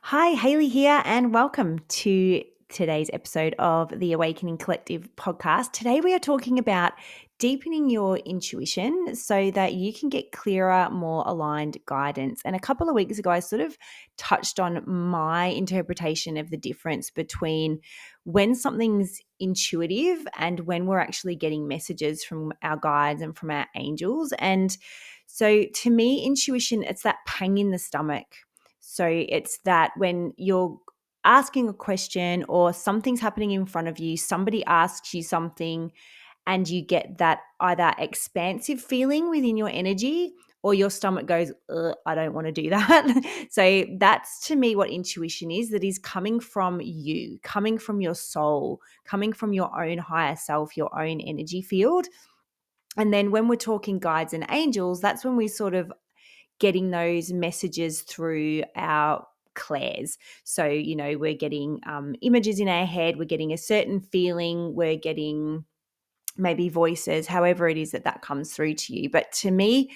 Hi, Haley here, and welcome to today's episode of the Awakening Collective podcast. Today, we are talking about deepening your intuition so that you can get clearer, more aligned guidance. And a couple of weeks ago, I sort of touched on my interpretation of the difference between when something's intuitive and when we're actually getting messages from our guides and from our angels. And so, to me, intuition, it's that pang in the stomach. So it's that when you're asking a question or something's happening in front of you, somebody asks you something and you get that either expansive feeling within your energy or your stomach goes, "Ugh, I don't want to do that." So that's to me what intuition is, that is coming from you, coming from your soul, coming from your own higher self, your own energy field. And then when we're talking guides and angels, that's when we sort of getting those messages through our clairs. So, we're getting images in our head, we're getting a certain feeling, we're getting maybe voices, however it is that comes through to you. But to me,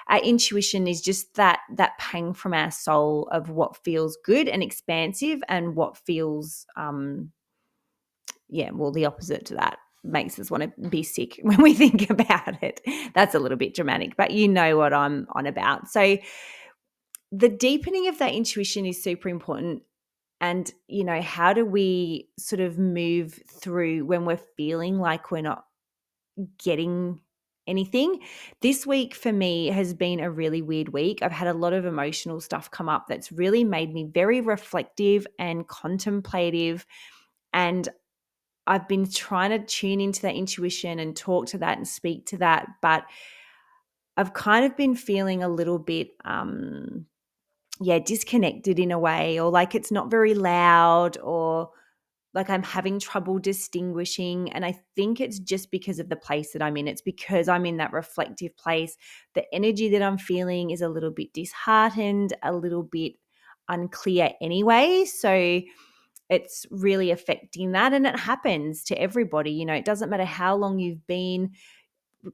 our intuition is just that pang from our soul of what feels good and expansive and what feels the opposite to that makes us want to be sick when we think about it. That's a little bit dramatic, but you know what I'm on about. So the deepening of that intuition is super important. And, how do we sort of move through when we're feeling like we're not getting anything? This week for me has been a really weird week. I've had a lot of emotional stuff come up that's really made me very reflective and contemplative. And I've been trying to tune into that intuition and talk to that and speak to that. But I've kind of been feeling a little bit, disconnected in a way, or like it's not very loud, or like I'm having trouble distinguishing. And I think it's just because of the place that I'm in. It's because I'm in that reflective place. The energy that I'm feeling is a little bit disheartened, a little bit unclear anyway. So it's really affecting that. And it happens to everybody. It doesn't matter how long you've been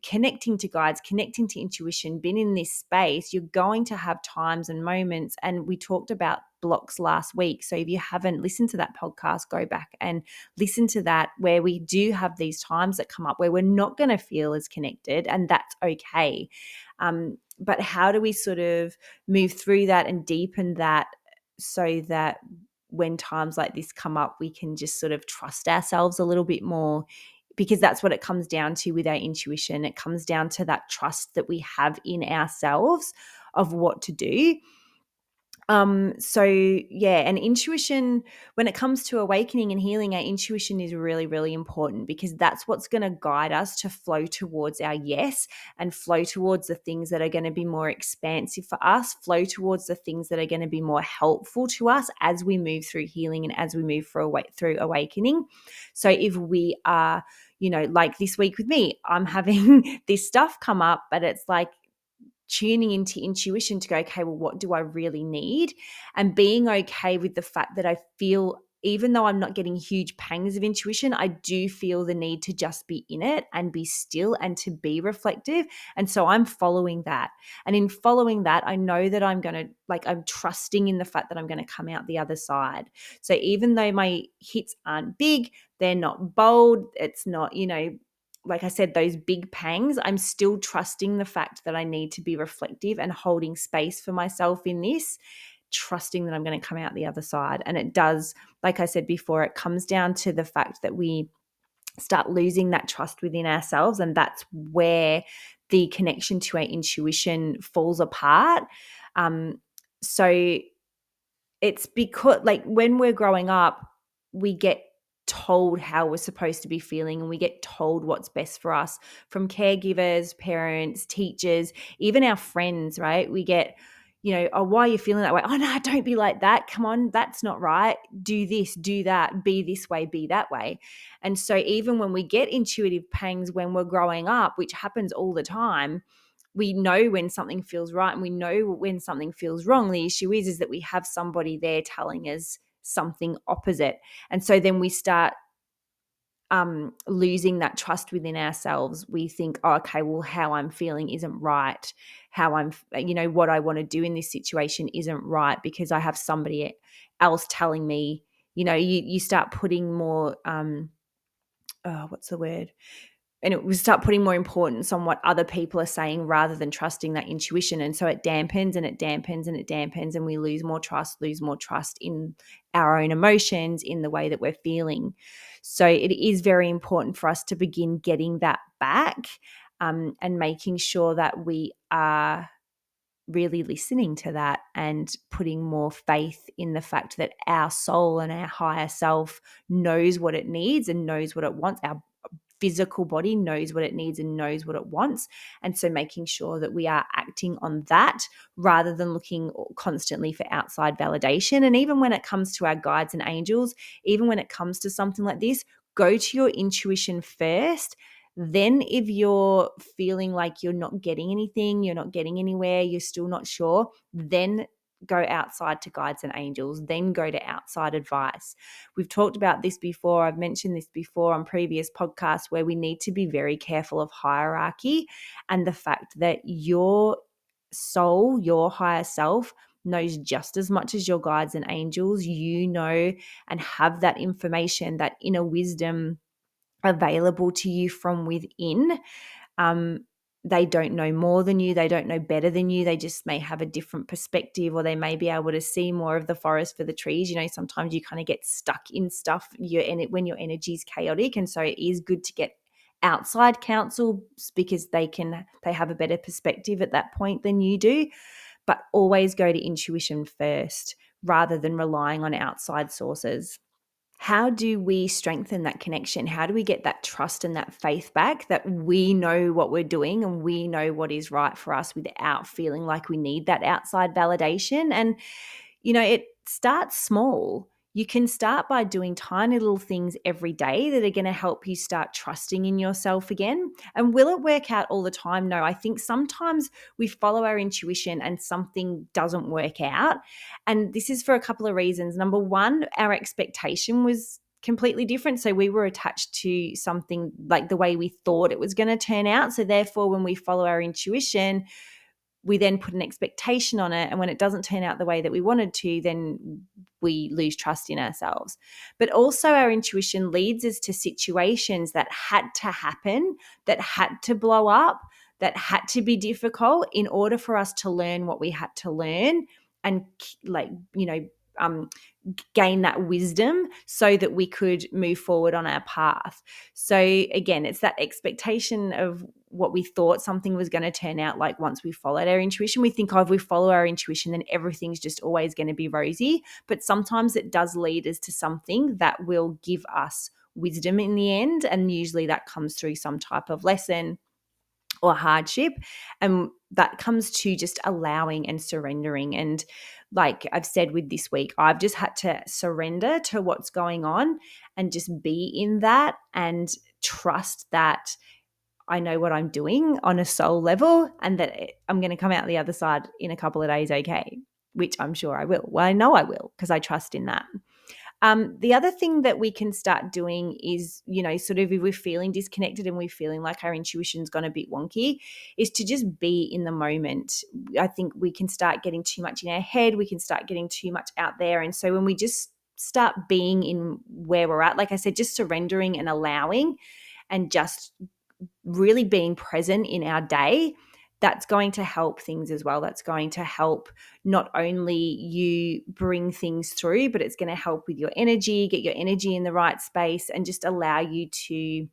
connecting to guides, connecting to intuition, been in this space, you're going to have times and moments. And we talked about blocks last week. So if you haven't listened to that podcast, go back and listen to that, where we do have these times that come up where we're not going to feel as connected, and that's okay. But how do we sort of move through that and deepen that so that when times like this come up, we can just sort of trust ourselves a little bit more, because that's what it comes down to with our intuition. It comes down to that trust that we have in ourselves of what to do. And intuition, when it comes to awakening and healing, our intuition is really, really important, because that's what's going to guide us to flow towards our yes, and flow towards the things that are going to be more expansive for us, flow towards the things that are going to be more helpful to us as we move through healing and as we move through awakening. So if we are, like this week with me, I'm having this stuff come up, but it's like tuning into intuition to go, okay, well, what do I really need? And being okay with the fact that I feel, even though I'm not getting huge pangs of intuition, I do feel the need to just be in it and be still and to be reflective. And so I'm following that. And in following that, I know that I'm trusting in the fact that I'm going to come out the other side. So even though my hits aren't big, they're not bold, it's not, like I said, those big pangs, I'm still trusting the fact that I need to be reflective and holding space for myself in this, trusting that I'm going to come out the other side. And it does, like I said before, it comes down to the fact that we start losing that trust within ourselves. And that's where the connection to our intuition falls apart. So it's because, like, when we're growing up, we get told how we're supposed to be feeling, and we get told what's best for us from caregivers, parents, teachers, even our friends, right? We get, oh, why are you feeling that way? Oh, no, don't be like that. Come on, that's not right. Do this, do that, be this way, be that way. And so even when we get intuitive pangs when we're growing up, which happens all the time, we know when something feels right and we know when something feels wrong. The issue is that we have somebody there telling us something opposite. And so then we start losing that trust within ourselves. We think, oh, okay, well, how I'm feeling isn't right. How I'm, what I want to do in this situation isn't right because I have somebody else telling me, you start putting more, what's the word? And it will start putting more importance on what other people are saying rather than trusting that intuition. And so it dampens and it dampens and it dampens, and we lose more trust in our own emotions, in the way that we're feeling. So it is very important for us to begin getting that back, and making sure that we are really listening to that and putting more faith in the fact that our soul and our higher self knows what it needs and knows what it wants. Our physical body knows what it needs and knows what it wants. And so making sure that we are acting on that rather than looking constantly for outside validation. And even when it comes to our guides and angels, even when it comes to something like this, go to your intuition first. Then if you're feeling like you're not getting anything, you're not getting anywhere, you're still not sure, then go outside to guides and angels, then go to outside advice. We've talked about this before. I've mentioned this before on previous podcasts, where we need to be very careful of hierarchy and the fact that your soul, your higher self, knows just as much as your guides and angels. You know and have that information, that inner wisdom available to you from within. um, they don't know more than you. They don't know better than you. They just may have a different perspective, or they may be able to see more of the forest for the trees. Sometimes you kind of get stuck in stuff when your energy is chaotic. And so it is good to get outside counsel because they have a better perspective at that point than you do. But always go to intuition first rather than relying on outside sources. How do we strengthen that connection? How do we get that trust and that faith back, that we know what we're doing and we know what is right for us without feeling like we need that outside validation? And it starts small. You can start by doing tiny little things every day that are going to help you start trusting in yourself again. And will it work out all the time? No, I think sometimes we follow our intuition and something doesn't work out. And this is for a couple of reasons. Number one, our expectation was completely different. So we were attached to something like the way we thought it was going to turn out. So therefore, when we follow our intuition, we then put an expectation on it. And when it doesn't turn out the way that we wanted to, then we lose trust in ourselves. But also our intuition leads us to situations that had to happen, that had to blow up, that had to be difficult in order for us to learn what we had to learn and um, gain that wisdom so that we could move forward on our path. So again, it's that expectation of what we thought something was going to turn out like once we followed our intuition. We think, if we follow our intuition, then everything's just always going to be rosy. But sometimes it does lead us to something that will give us wisdom in the end. And usually that comes through some type of lesson or hardship. And that comes to just allowing and surrendering. And like I've said with this week, I've just had to surrender to what's going on and just be in that and trust that I know what I'm doing on a soul level and that I'm going to come out the other side in a couple of days okay, which I'm sure I will. Well, I know I will because I trust in that. The other thing that we can start doing is, sort of if we're feeling disconnected and we're feeling like our intuition's gone a bit wonky, is to just be in the moment. I think we can start getting too much in our head. We can start getting too much out there. And so when we just start being in where we're at, like I said, just surrendering and allowing and just really being present in our day, that's going to help things as well. That's going to help not only you bring things through, but it's going to help with your energy, get your energy in the right space, and just allow you to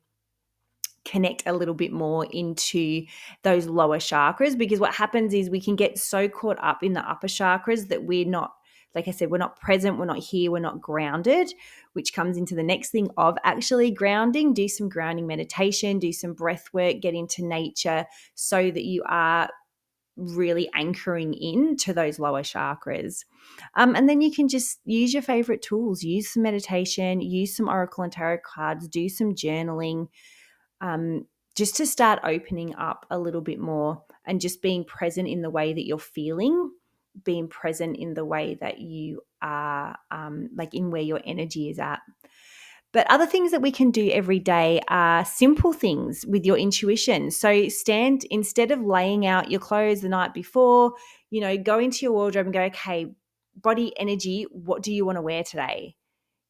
connect a little bit more into those lower chakras. Because what happens is we can get so caught up in the upper chakras that we're not, like I said, we're not present, we're not here, we're not grounded, which comes into the next thing of actually grounding. Do some grounding meditation, do some breath work, get into nature so that you are really anchoring in to those lower chakras. And then you can just use your favorite tools, use some meditation, use some oracle and tarot cards, do some journaling, just to start opening up a little bit more and just being present in the way that you're feeling, being present in the way that you are, like in where your energy is at. But other things that we can do every day are simple things with your intuition. So instead of laying out your clothes the night before, go into your wardrobe and go, okay, body energy, what do you want to wear today?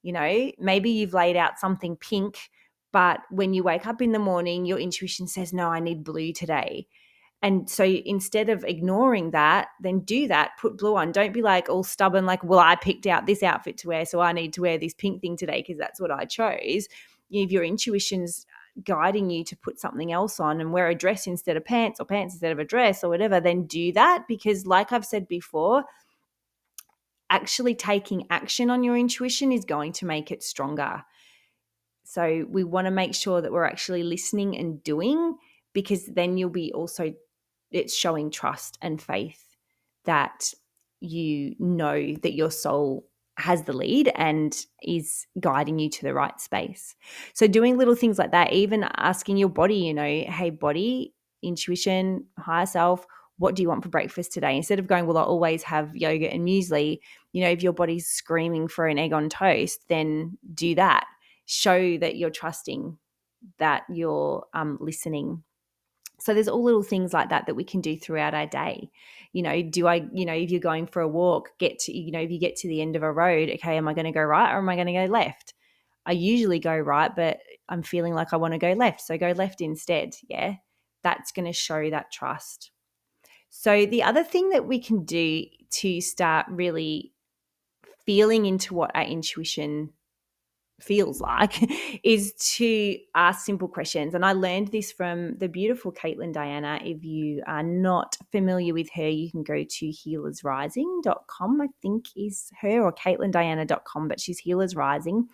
Maybe you've laid out something pink, but when you wake up in the morning, your intuition says, no, I need blue today. And so instead of ignoring that, then do that, put blue on. Don't be like all stubborn, like, well, I picked out this outfit to wear, so I need to wear this pink thing today because that's what I chose. If your intuition's guiding you to put something else on and wear a dress instead of pants, or pants instead of a dress, or whatever, then do that. Because like I've said before, actually taking action on your intuition is going to make it stronger. So we want to make sure that we're actually listening and doing, because then you'll be also, it's showing trust and faith that you know that your soul has the lead and is guiding you to the right space. So doing little things like that, even asking your body, hey, body, intuition, higher self, what do you want for breakfast today? Instead of going, well, I always have yogurt and muesli, if your body's screaming for an egg on toast, then do that. Show that you're trusting, that you're listening. So there's all little things like that we can do throughout our day. If you're going for a walk, if you get to the end of a road, okay, am I going to go right or am I going to go left? I usually go right, but I'm feeling like I want to go left, so go left instead. Yeah, that's going to show that trust. So the other thing that we can do to start really feeling into what our intuition feels like is to ask simple questions. And I learned this from the beautiful Caitlin Diana. If you are not familiar with her, you can go to healersrising.com, I think is her, or CaitlinDiana.com, but she's Healers Rising.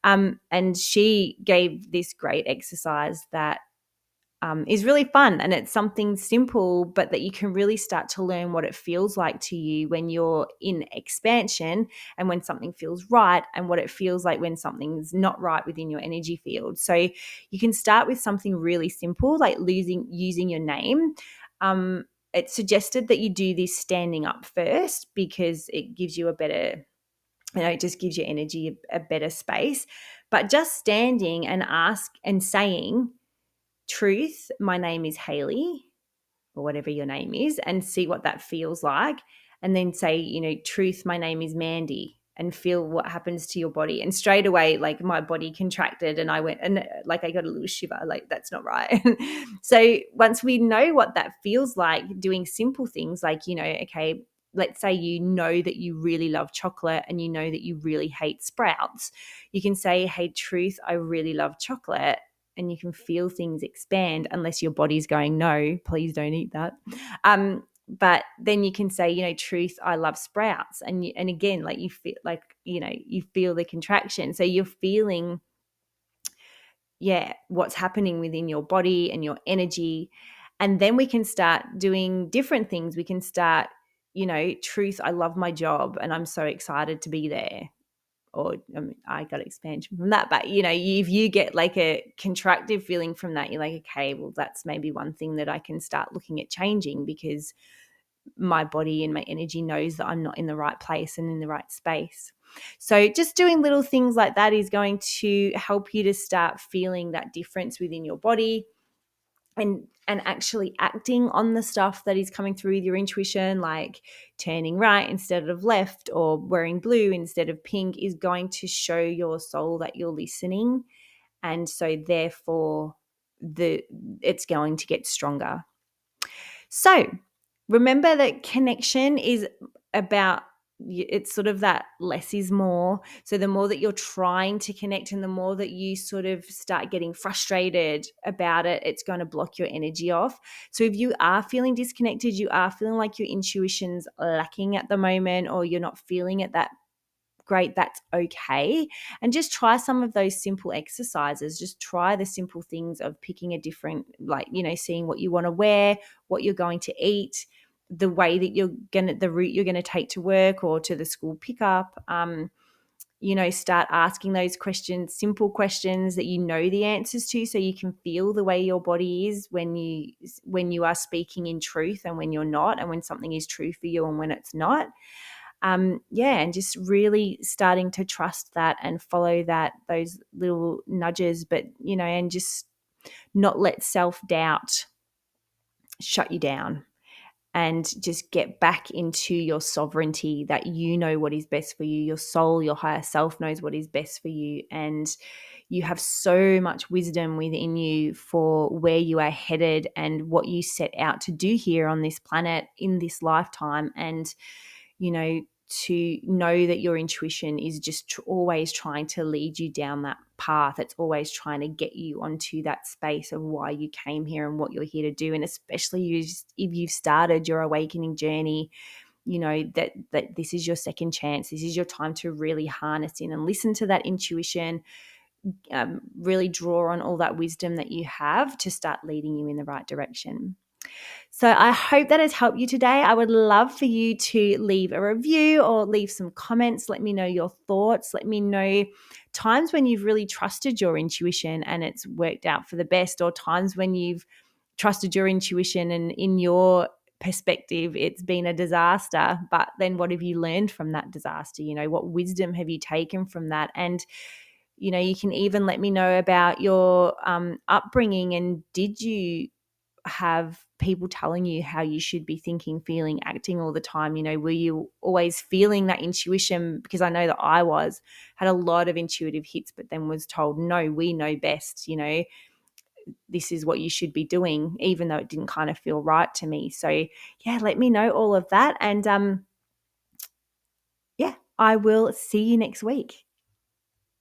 And she gave this great exercise that is really fun, and it's something simple, but that you can really start to learn what it feels like to you when you're in expansion, and when something feels right, and what it feels like when something's not right within your energy field. So you can start with something really simple, like using your name. It's suggested that you do this standing up first, because it gives you a better, it just gives your energy a better space. But just standing and saying, truth, my name is Haley, or whatever your name is, and see what that feels like. And then say, truth, my name is Mandy, and feel what happens to your body. And straight away, like, my body contracted and I went, and like I got a little shiver, like, that's not right. So once we know what that feels like, doing simple things like, okay, let's say that you really love chocolate and that you really hate sprouts. You can say, hey, truth, I really love chocolate. And you can feel things expand, unless your body's going, no, please don't eat that. But then you can say, truth, I love sprouts. And again, like, you feel like, you feel the contraction. So you're feeling, what's happening within your body and your energy. And then we can start doing different things. We can start, truth, I love my job and I'm so excited to be there. Or I got expansion from that. But, if you get like a contractive feeling from that, you're like, okay, well, that's maybe one thing that I can start looking at changing, because my body and my energy knows that I'm not in the right place and in the right space. So just doing little things like that is going to help you to start feeling that difference within your body, and actually acting on the stuff that is coming through with your intuition, like turning right instead of left, or wearing blue instead of pink, is going to show your soul that you're listening. And so therefore it's going to get stronger. So remember that connection is about, it's sort of that less is more. So the more that you're trying to connect, and the more that you sort of start getting frustrated about it, it's going to block your energy off. So if you are feeling disconnected, you are feeling like your intuition's lacking at the moment, or you're not feeling it that great, that's okay. And just try some of those simple exercises. Just try the simple things of picking a different, like, seeing what you want to wear, what you're going to eat, the way that the route you're going to take to work or to the school pickup. Start asking those questions, simple questions that you know the answers to, so you can feel the way your body is when you are speaking in truth and when you're not, and when something is true for you and when it's not. And just really starting to trust that and follow those little nudges, but and just not let self-doubt shut you down, and just get back into your sovereignty, that you know what is best for you. Your soul, your higher self knows what is best for you. And you have so much wisdom within you for where you are headed and what you set out to do here on this planet in this lifetime. And, to know that your intuition is just always trying to lead you down that path. It's always trying to get you onto that space of why you came here and what you're here to do. And especially if you've started your awakening journey, that this is your second chance. This is your time to really harness in and listen to that intuition, really draw on all that wisdom that you have to start leading you in the right direction. So I hope that has helped you today. I would love for you to leave a review or leave some comments. Let me know your thoughts. Let me know times when you've really trusted your intuition and it's worked out for the best, or times when you've trusted your intuition and in your perspective it's been a disaster. But then what have you learned from that disaster? What wisdom have you taken from that? And you can even let me know about your upbringing, and did you have people telling you how you should be thinking, feeling, acting all the time? Were you always feeling that intuition? Because I know that had a lot of intuitive hits, but then was told, no, we know best, this is what you should be doing, even though it didn't kind of feel right to me. So yeah, let me know all of that. And yeah, I will see you next week.